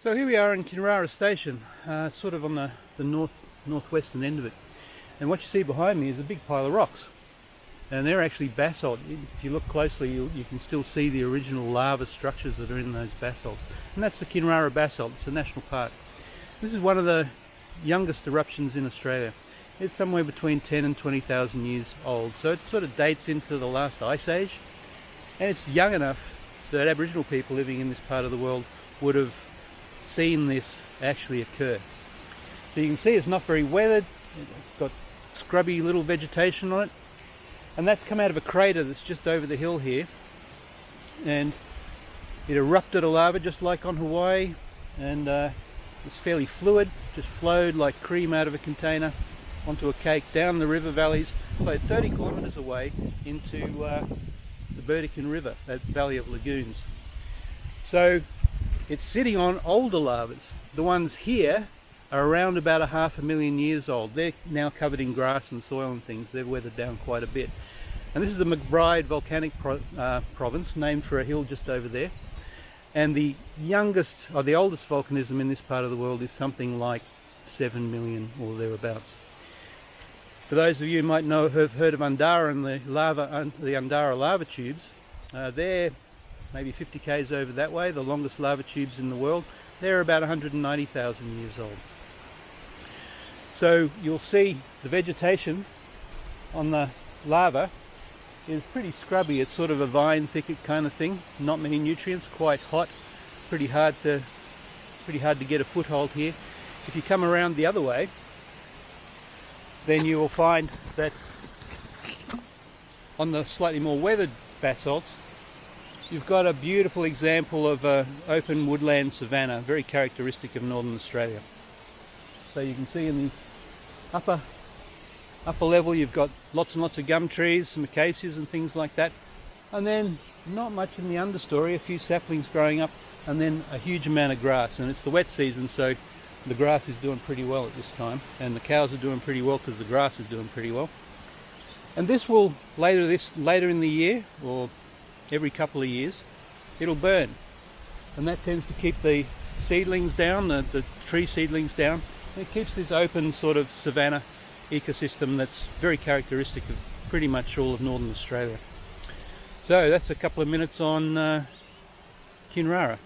So here we are in Kinrara station, sort of on the northwestern end of it. And what you see behind me is a big pile of rocks. And they're actually basalt. If you look closely, you can still see the original lava structures that are in those basalts. And that's the Kinrara basalt. It's a national park. This is one of the youngest eruptions in Australia. It's somewhere between 10 and 20,000 years old. So it sort of dates into the last ice age. And it's young enough that Aboriginal people living in this part of the world would have seen this actually occur. So you can see it's not very weathered. It's got scrubby little vegetation on it. And that's come out of a crater that's just over the hill here. And it erupted a lava just like on Hawaii. And it's fairly fluid, just flowed like cream out of a container onto a cake down the river valleys, flowed 30 kilometres away into the Burdekin River, that valley of lagoons. So it's sitting on older lavas. The ones here are around about 500,000 years old. They're now covered in grass and soil and things. They've weathered down quite a bit. And this is the McBride volcanic province, named for a hill just over there. And the youngest, or the oldest volcanism in this part of the world is something like 7 million or thereabouts. For those of you who might know, have heard of Undara and the Undara lava tubes, they're maybe 50 k's over that way, the longest lava tubes in the world. They're about 190,000 years old. So you'll see the vegetation on the lava is pretty scrubby. It's sort of a vine thicket kind of thing, not many nutrients, quite hot, pretty hard to get a foothold here. If you come around the other way, then you will find that on the slightly more weathered basalts, you've got a beautiful example of open woodland savanna, very characteristic of northern Australia. So you can see in the upper level you've got lots and lots of gum trees, some acacias and things like that, and then not much in the understory, a few saplings growing up, and then a huge amount of grass. And it's the wet season, so the grass is doing pretty well at this time, and the cows are doing pretty well because the grass is doing pretty well. And this will later in the year, or every couple of years, it'll burn, and that tends to keep the seedlings down, the tree seedlings down. And it keeps this open sort of savanna ecosystem that's very characteristic of pretty much all of northern Australia. So that's a couple of minutes on Kinrara.